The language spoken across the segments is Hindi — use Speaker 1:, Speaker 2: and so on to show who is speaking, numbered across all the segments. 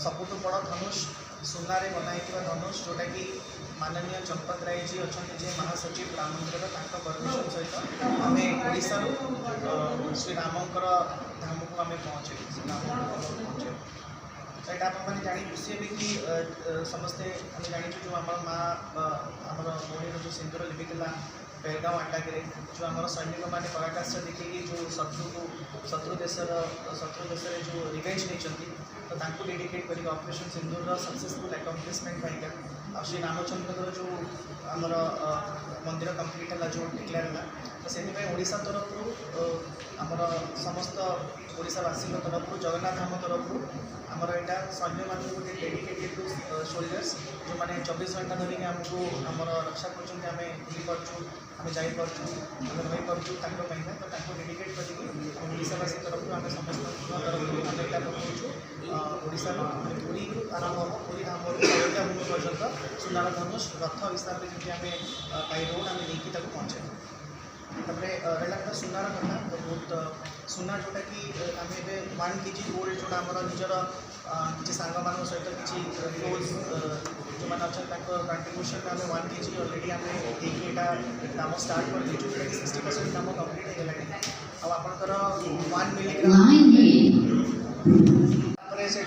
Speaker 1: सबुठ बड़ धनुष सुनारे बनाई धनुष जोटा कि माननीय चंपत राय जी अच्छा जे महासचिव राम मंदिर परमिशन सहित आम ओडिशा श्री रामकर धाम को आम पहुँचे पहुँचे तो यहाँ आप जानी खुशी हे कि समस्ते आम जानी जो आम माँ आमर भौणी जो सिंदूर लिपि बेलगाँव आटाके जो आम सैनिक मैंने पराकाश देखिए जो शत्रु देश जो रिवेंज नहीं तो डेडिकेट कर ऑपरेशन सिंदूर सक्सेसफुल अकम्प्लिशमेंट पाइका श्री रामचंद्र जो आमर मंदिर कंप्लीट है जो डिक्लेयर है तो से ओडिशा तरफ आमर समस्त ओडिशावासी तरफ जगन्नाथ धाम तरफ आमर यहाँ सैन्य मान गोटे डेडिकेटेड सोल्जर्स जो मैंने 24 घंटा धरिक आमको आमर रक्षा कर आम जापरचु आम रही पार्चु तो डेडिकेट करके ओडिशावासी तरफ आम समस्त तरफ आम यहाँ पहुँचु ओडिशा पुरी आरंभ हम पुरी धाम अयोध्या भूमि पर्यटन सुनार धनुष रथ हिसाब से जमी आम पाइबू आम नहीं पहुँचे तापर रहा कथा सुनार कथा तो बहुत सुना जोटा कि आम ए 1 kg गोल्ड जोटा आम निजर किसी सांग मान सहित किसी क्लोज जो मैंने अच्छा कंट्रीब्यूशन आम 1 kg अलरेडी आम यहाँ काम स्टार्ट कर दीचु जोटा कि 60% काम कम्प्लीट हो आपंकर 1 मिलीग्राम से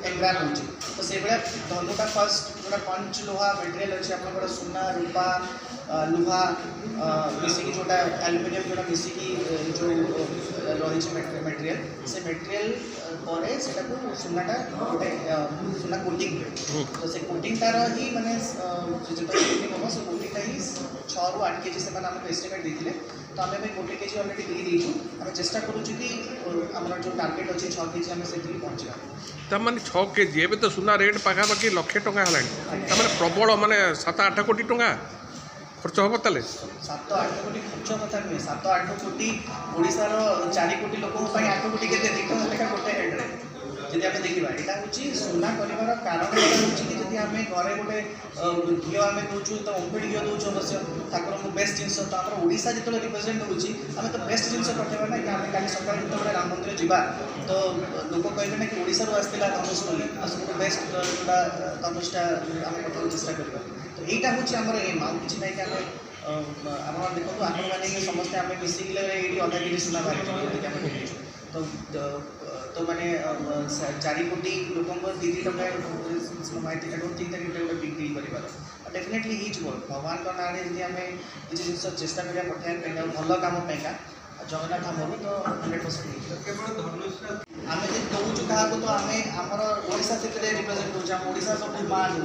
Speaker 1: एग्राम हो तो से भाया धनुटा फर्स्ट जोटा पंच लोहा मेटेरियल अच्छे आप सुना रूपा लुहा मिसिकी जोटा एल्युमिनियम जोटा मिसिकी जो रही मेटेरियल से मेटेरियल पर सुनाटा गोटे सुना कोटिंग हुए तो से कोटिंग तार ही माने जो कोटिंग हम से कोटिंगटा ही 6 ରୁ 8 kg से आमको एस्टिमेट देते तो आम भाई 1 kg अलरेडी देदेचु आम चेष्टा करूँ कि आम जो टार्गेट अच्छे 6 kg आम से पहुँचा
Speaker 2: तमाने 6 kg एवं तो सुना रेट पाखापाखि लक्षे टଙ୍କା है प्रबल माने 7-8 कोटी टଙ୍କା खर्च हम ताले
Speaker 1: 7-8 कोटी खर्च कथा नुहे 7-8 कोटी ओडिशार 4 कोटी लोक 8 कोटी के लेखा गोटे हेड्रे जब आम देखा यहाँ हूँ सुना कर कारण कि जब आम घरे गोटे घी आम दूचु तो ओमफेड घी दूचु अवश्य ठाकुर को बेस्ट जिन तो आम ओडिशा जो रिप्रेजेंट होती आम तो बेस्ट जिन पठेबा ना कि आम कल सकाल जो राम मंदिर जा तो लोक कहे ना कि ओडिशा आसला धनुष बोली सब बेस्ट जोटा धनुषटा आम पठा चेष्टा करवा तो यहाँ हूँ आमर एम आउ कि ना कि आम आप देखो आपण मैंने समस्ते आम मिसिक ये अधा कि सुना बाहर तो माने 4 कोटी लोक 2-3 टका I don't think that it गोटे बिग डील कर डेफिनेटली हो भगवान का नाँ जब आम किसी जिन चेष्टा करा पठाइबा भल कम जगन्नाथ धाम तो 100% आम जो दौचु क्या तो आम आमर ओडिशा से रिप्रेजेंट होशा सब महान हो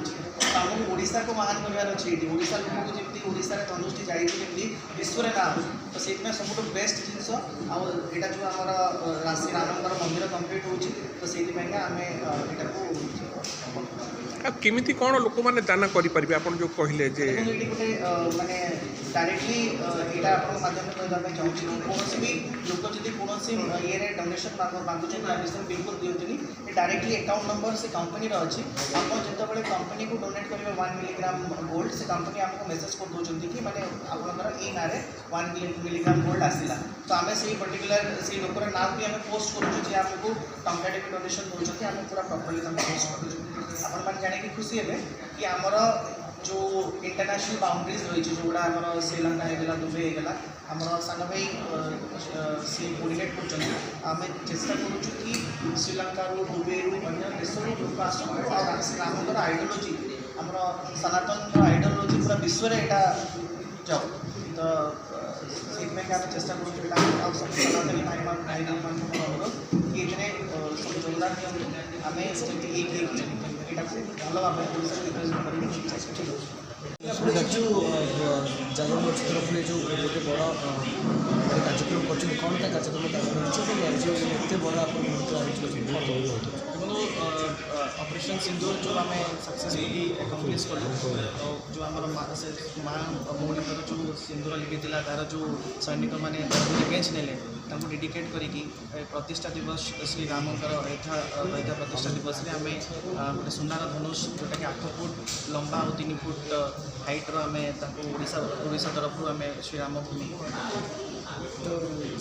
Speaker 1: आमको ओडिशा को महान करार अच्छे ओडिशा लोक को जमी ओडिशा धनुष्टी जाती विश्व ना हो तो से सब बेस्ट जिनस आटा जो आमर श्री रामकर मंदिर कंप्लीट हो तो से आम यहाँ
Speaker 2: केमिति कौन लोक मैंने दान करें आप जो कहले
Speaker 1: गोटे माने डायरेक्टली यहाँ आप माध्यम कहवाई चाहिए कौन भी लोक जब कौन ये डोनेशन मांगुचे बिल्कुल दिखती डायरेक्टली अकाउंट नंबर से कंपनी अच्छी आप जो कंपनी को डोनेट करेंगे 1 मिलीग्राम गोल्ड से कंपनी आपको मेसेज कर दूसरी कि मैंने आपंकर ये ना 1 मिलीग्राम गोल्ड आसला तो आम से पर्टिकुलर से लोकर ना भी आम पोस्ट करूँ जी आमको टंका टे डोनेशन दूसरी आम पूरा प्रॉपर्ली पोस्ट कर आप जानिक खुशी है कि आमर जो इंटरनेशनल बाउंड्रीज रही जोड़ा आम श्रीलंका होगा दुबई होगा आम सान भाई सी कोर्डिनेट कर आम चेष्टा करूँ कि श्रीलंका दुबई अन्य देश लोक आसमर आइडियोलोजी आम सनातन आइडियोलोजी पूरा विश्व में यहाँ जाओ तो से आम चेष्टा करूँ सब सनातनी भाई अनुरोध कि ये सब योगदान दिखाँ आम एक भल भाव रिप्रेजेंट
Speaker 3: जो जानवर तरफ जो गोटे बड़ कार्यक्रम कर कौन ता कार्यक्रम जो एत बड़ आप
Speaker 1: ऑपरेशन सिंदूर जो आम सक्सेसफुली अकम्प्लिश कलु तो जो आम माँ भौणी जो सिंदूर लिपि तार जो सैनिक मैंने रिवेंज ने डेडिकेट करी प्रतिष्ठा दिवस श्री रामकर अयोध्या प्रतिष्ठा दिवस में आम गोटे सुनार धनुष जोटा कि 8 फुट लंबा और 3 फुट हाइट्र आम ओडिशा तरफ आम श्री राम भूमि
Speaker 3: तो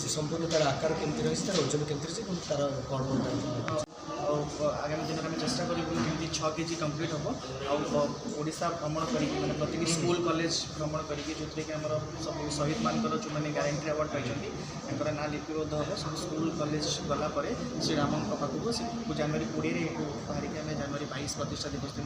Speaker 3: संपूर्ण तार आकार केमती रही तार ओजन केमती रही तार कौन
Speaker 1: आगामी दिन में चेष्टा करूँ कि 6 kg कम्प्लीट हम आशा भ्रमण करें प्रति स्कूल कॉलेज भ्रमण करेंगे जो कि आम सब शहीद मान जो मैंने गारंटी अवार्ड पाई ना लिपिबद्ध हम सब स्कूल कॉलेज गलापर श्रीराम पाखक जनवरी 20 बाहर आम जनवरी 22 प्रतिष्ठा दिवस दिन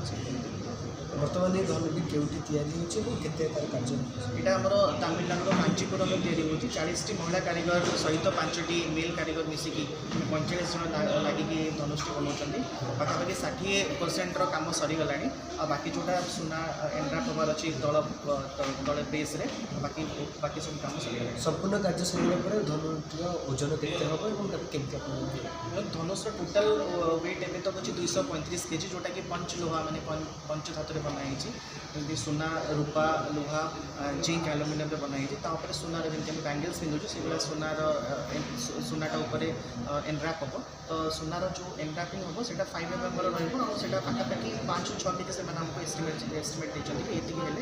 Speaker 3: बर्तमान ये धनुष केउठी तैयारी होचे और केते तार कार्य
Speaker 1: यहाँ आमर तमिलनाडु कांचीपुरम तैयारी होती 40टी महिला कारीगर सहित 5टी मेल कारीगर मिसिकी 45 जन लगिकी धनुष्टी बनाऊँ पाखापाखि 60% काम सरीगला आ बाकी जोटा सुना एंड्राप हबार अच्छी तले बेस्रे बाकी बाकी सब काम सरीगला
Speaker 3: संपूर्ण कार्य सरीला पर धनुष्र ओजन केते हम और केते
Speaker 1: धनुष टोटाल वेट एवं तक अच्छी 235 kg जोटा कि पंच लोहा माने पंच धातु बनाई जमी सुना रूपा लुहा जिंक आलुमिनियम बनाई तापर सुनार जमी बैंगल्स पिंधुचे से भाई सुनार सुनाटा उपर एंड्राप हम तो सुनार जो एंड्रापिंग हम से 5 mm पाखापाखि 5 ରୁ 6 kg से एस्टिमेट देते कि ये